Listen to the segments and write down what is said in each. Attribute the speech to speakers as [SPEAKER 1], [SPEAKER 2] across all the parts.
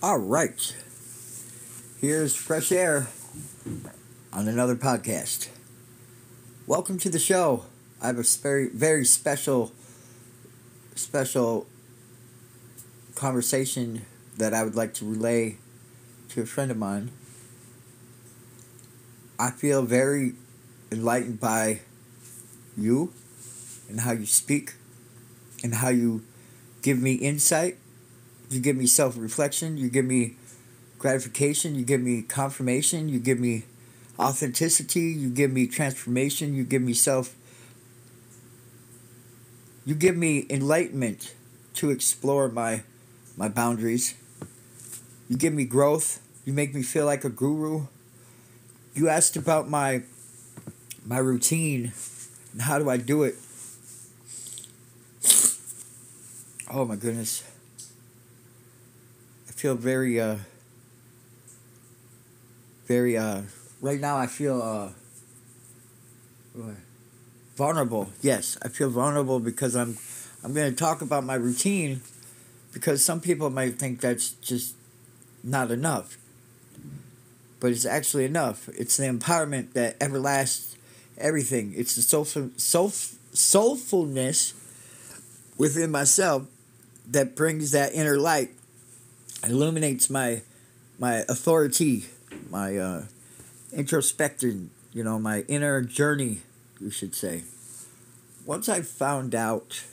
[SPEAKER 1] All right. Here's fresh air on another podcast. Welcome to the show. I have a very special conversation that I would like to relay to a friend of mine. I feel very enlightened by you and how you speak and how you give me insight. You give me self-reflection. You give me gratification. You give me confirmation. You give me authenticity. You give me transformation. You give me You give me enlightenment to explore my boundaries. You give me growth. You make me feel like a guru. You asked about my routine and how do I do it. Oh my goodness. I feel very right now I feel vulnerable. Yes, I feel vulnerable because I'm going to talk about my routine because some people might think that's just not enough. But it's actually enough. It's the empowerment that everlasts everything. It's the soulfulness within myself that brings that inner light, illuminates my authority, my introspection, my inner journey, you should say. Once I found out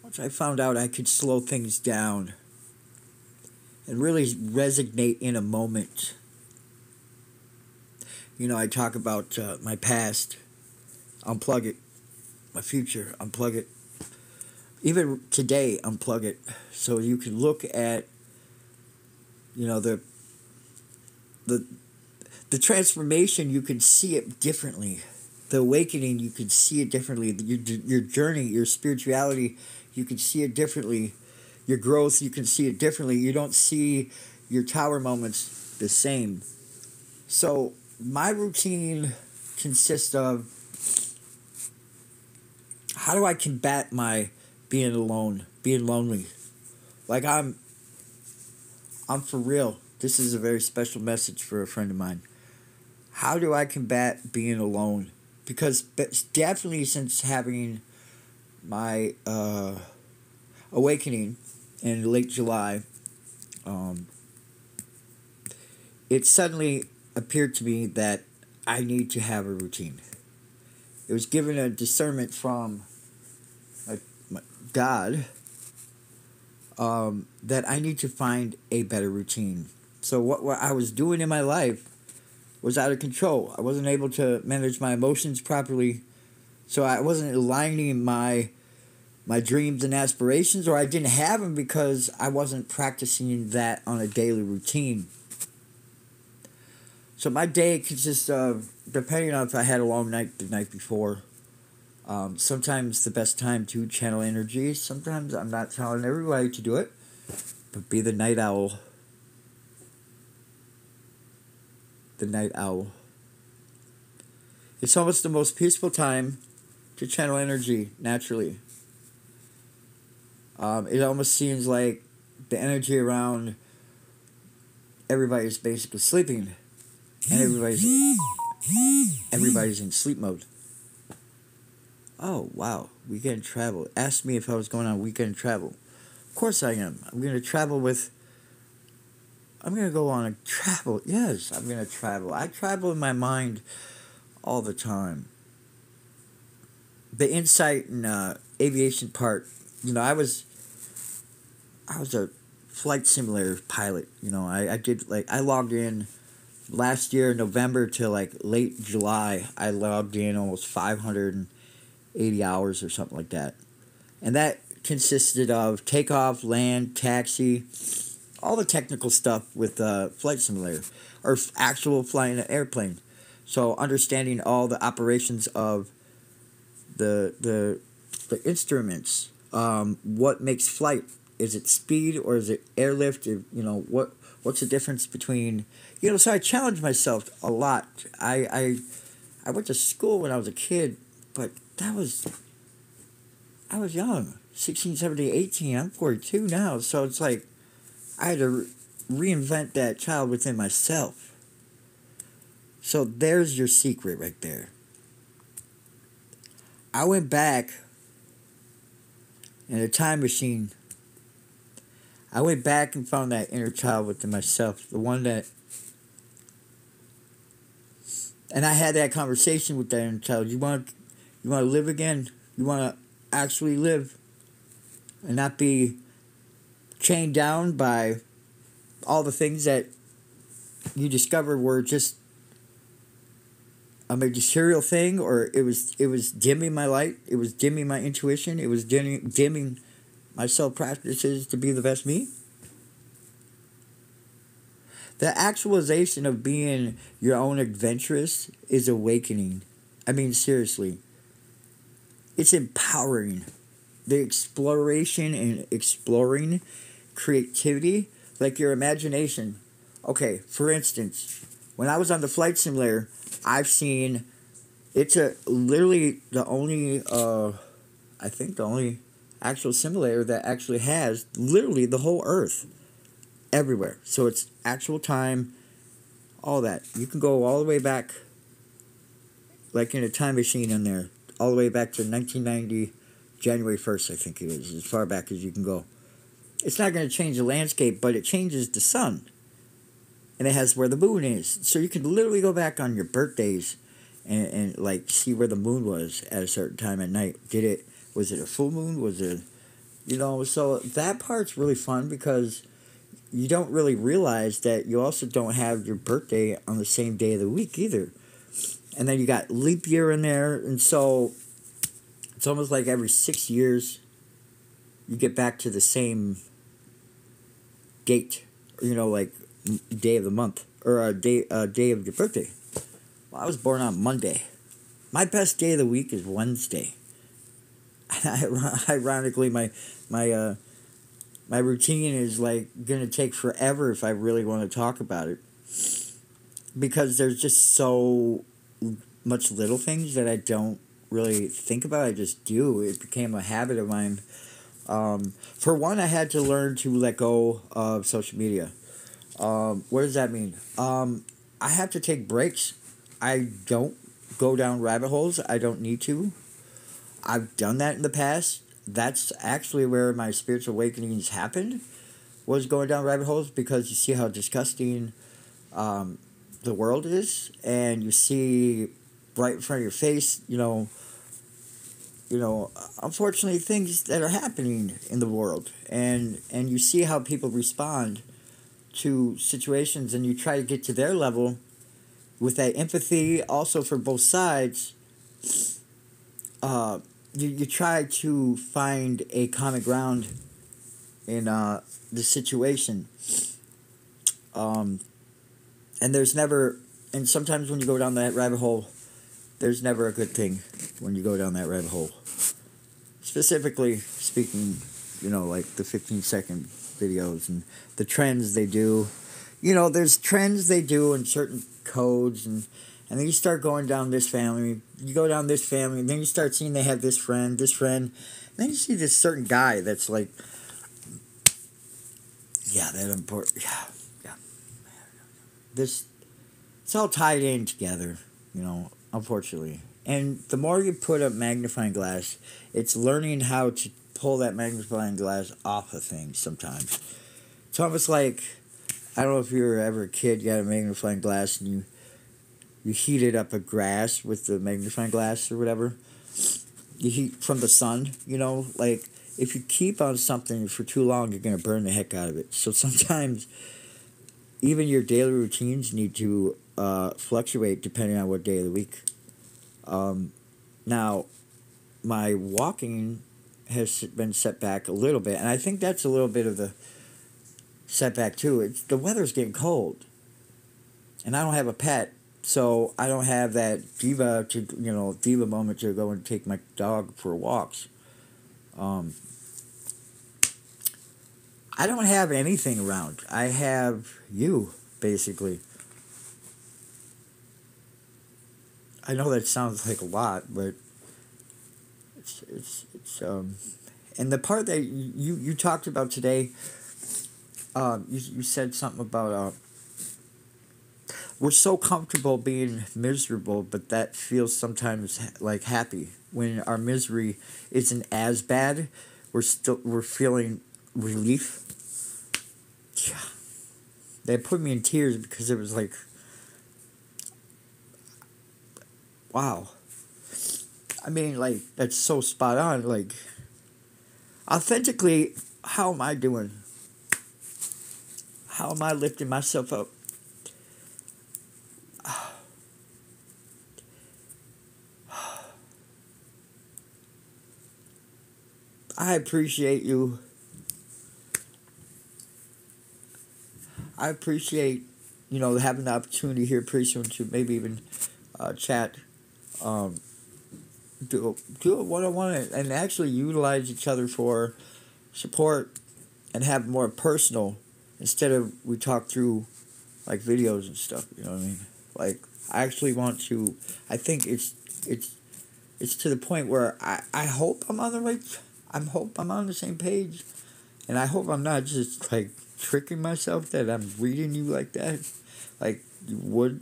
[SPEAKER 1] I could slow things down and really resonate in a moment. I talk about my past, unplug it, my future, unplug it. Even today, unplug it, so you can look at, the transformation. You can see it differently. The awakening, you can see it differently. Your journey, your spirituality, you can see it differently. Your growth, you can see it differently. You don't see your tower moments the same. So my routine consists of how do I combat my being alone, being lonely. Like I'm for real. This is a very special message for a friend of mine. How do I combat being alone? Because definitely since having my awakening in late July, it suddenly appeared to me that I need to have a routine. It was given a discernment from my God that I need to find a better routine. So what I was doing in my life was out of control. I wasn't able to manage my emotions properly, so I wasn't aligning my dreams and aspirations, or I didn't have them because I wasn't practicing that on a daily routine. So my day consists of, depending on if I had a long night the night before, sometimes the best time to channel energy. Sometimes I'm not telling everybody to do it, but be the night owl. The night owl. It's almost the most peaceful time to channel energy naturally. It almost seems like the energy around everybody's basically sleeping, and everybody's in sleep mode. Oh wow, weekend travel. Asked me if I was going on weekend travel. Of course I am. I'm going to go on a travel. Yes, I'm going to travel. I travel in my mind all the time. The insight and aviation part, I was a flight simulator pilot. I logged in last year, November to late July. I logged in almost 580 hours or something like that. And that consisted of takeoff, land, taxi, all the technical stuff with flight simulator or actual flying an airplane. So understanding all the operations of the instruments, what makes flight? Is it speed or is it airlift? What's the difference between So I challenged myself a lot. I went to school when I was a kid, but I was young, 16, 17, 18. I'm 42 now, so it's like I had to reinvent that child within myself. So there's your secret right there. I went back in a time machine. I went back and found that inner child within myself, the one that, and I had that conversation with that inner child. You want to live again? You want to actually live and not be chained down by all the things that you discovered were just a material thing, or it was dimming my light, it was dimming my intuition, it was dimming my self practices to be the best me. The actualization of being your own adventurous is awakening. I mean, seriously. It's empowering. The exploration and exploring creativity, like your imagination. Okay, for instance, when I was on the flight simulator, I've seen, it's literally the only, I think the only actual simulator that actually has literally the whole Earth. Everywhere. So it's actual time, all that. You can go all the way back, like in a time machine in there, all the way back to 1990, January 1st, I think it is, as far back as you can go. It's not going to change the landscape, but it changes the sun. And it has where the moon is. So you can literally go back on your birthdays and like see where the moon was at a certain time at night. Was it a full moon? Was it, so that part's really fun because you don't really realize that you also don't have your birthday on the same day of the week either. And then you got leap year in there. And so it's almost like every 6 years you get back to the same date. Like day of the month. Or a day of your birthday. Well, I was born on Monday. My best day of the week is Wednesday. Ironically, my routine is like gonna take forever if I really want to talk about it, because there's just so much little things that I don't really think about. I just do. It became a habit of mine. For one, I had to learn to let go of social media. What does that mean? I have to take breaks. I don't go down rabbit holes. I don't need to. I've done that in the past. That's actually where my spiritual awakenings happened, was going down rabbit holes, because you see how disgusting the world is, and you see right in front of your face, unfortunately things that are happening in the world, and you see how people respond to situations, and you try to get to their level with that empathy also for both sides. You try to find a common ground in the situation. And there's never, and sometimes when you go down that rabbit hole, there's never a good thing when you go down that rabbit hole. Specifically speaking, like the 15-second videos and the trends they do. There's trends they do in certain codes, and then you start going down this family, you go down this family, and then you start seeing they have this friend, and then you see this certain guy that's like, that important, yeah. This, it's all tied in together, unfortunately. And the more you put a magnifying glass, it's learning how to pull that magnifying glass off of things sometimes. It's almost like, I don't know if you were ever a kid, you had a magnifying glass, and you heated up a grass with the magnifying glass or whatever. You heat from the sun, like if you keep on something for too long, you're going to burn the heck out of it. So sometimes even your daily routines need to fluctuate depending on what day of the week. Now, my walking has been set back a little bit, and I think that's a little bit of the setback too. The weather's getting cold, and I don't have a pet. So I don't have that diva moment to go and take my dog for walks. I don't have anything around. I have you, basically. I know that sounds like a lot, but it's and the part that you talked about today, you said something about we're so comfortable being miserable, but that feels sometimes like happy. When our misery isn't as bad, we're feeling relief. Yeah. They put me in tears because it was like, wow. I mean, like, that's so spot on. Like, authentically, how am I doing? How am I lifting myself up? I appreciate you. I appreciate, having the opportunity here pretty soon to maybe even chat, um, do it one on one, and actually utilize each other for support and have more personal instead of we talk through like videos and stuff. You know what I mean? Like I actually want to. I think it's it's to the point where I hope I'm on the right. I hope I'm on the same page, and I hope I'm not just like tricking myself that I'm reading you like that. Like you would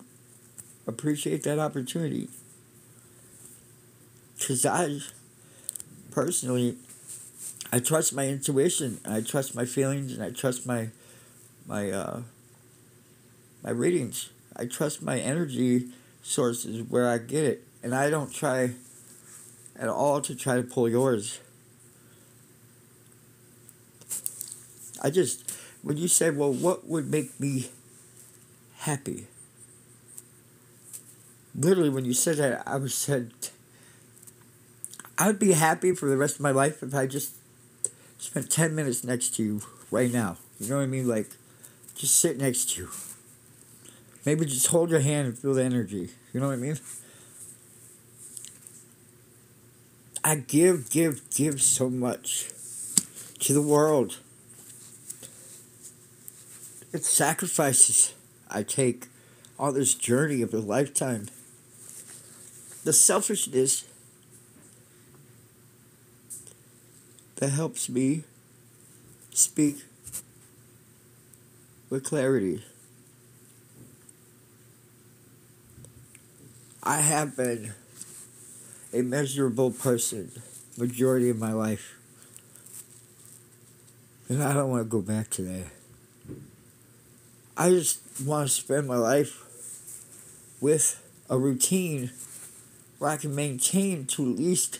[SPEAKER 1] appreciate that opportunity, because I personally I trust my intuition, and I trust my feelings, and I trust my my readings. I trust my energy sources where I get it, and I don't try at all to try to pull yours. I just, when you said, well, what would make me happy? Literally, when you said that, I was said, I would be happy for the rest of my life if I just spent 10 minutes next to you right now. You know what I mean? Like, just sit next to you. Maybe just hold your hand and feel the energy. You know what I mean? I give so much to the world. It's sacrifices I take on this journey of a lifetime. The selfishness that helps me speak with clarity. I have been a miserable person majority of my life, and I don't want to go back to that. I just want to spend my life with a routine where I can maintain to at least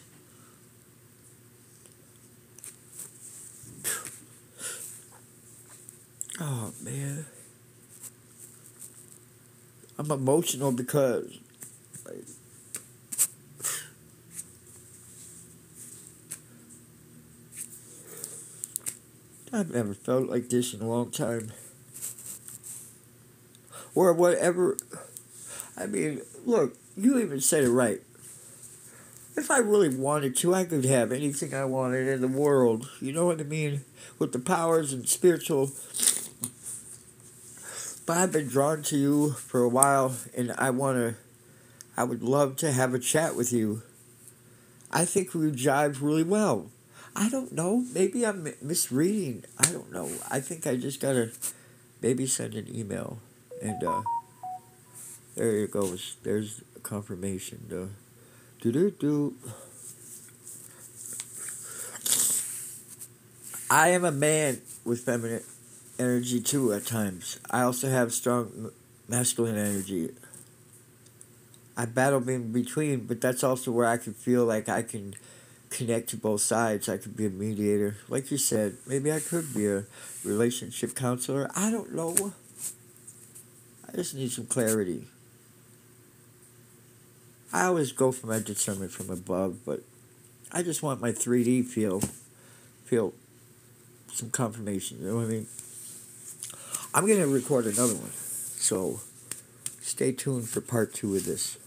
[SPEAKER 1] oh man. I'm emotional because like, I've never felt like this in a long time. Or whatever. I mean, look, you even said it right. If I really wanted to, I could have anything I wanted in the world. You know what I mean? With the powers and spiritual. But I've been drawn to you for a while, and I would love to have a chat with you. I think we jive really well. I don't know. Maybe I'm misreading. I don't know. I think I just gotta maybe send an email. And there it goes. There's a confirmation. Do do do. I am a man with feminine energy too at times. I also have strong masculine energy. I battle in between, but that's also where I can feel like I can connect to both sides. I could be a mediator. Like you said, maybe I could be a relationship counselor. I don't know. I just need some clarity. I always go for my discernment from above, but I just want my 3D feel some confirmation. You know what I mean? I'm gonna record another one, so stay tuned for part 2 of this.